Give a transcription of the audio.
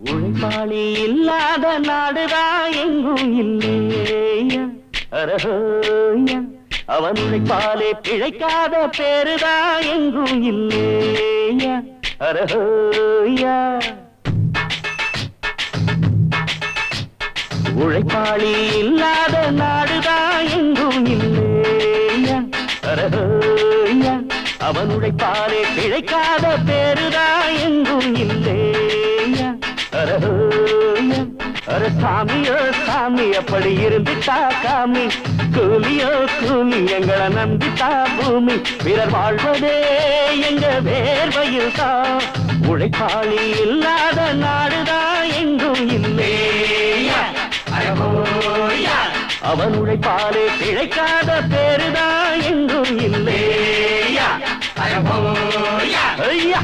உழைப்பாளி இல்லாத நாடுதான் எங்கும் இல்லையா அரஹோயா அவன் உழைப்பாலே பிழைக்காத பேருதான் எங்கும் இல்லையா அரஹோயா உழைப்பாளி இல்லாத நாடுதான் எங்கும் இல்லையா அரஹோயா அவன் உழைப்பாலே பிழைக்காத பேருதான் எங்கும் இல்லையா அரஹோயா அர சாமியோ சாமி அப்படி இருந்துட்டா காமி கூலியோ கூலி எங்களை நம்பித்தா பூமி பிறர் வாழ்வதே எங்க வேர்வையில் தான் உழைப்பாளி இல்லாத நாடுதான் எங்கும் இல்லையா அரஹோயா அவன் உழைப்பாலே பிழைக்காத பேருதான் எங்கும் இல்லையா அரஹோயா ஐயா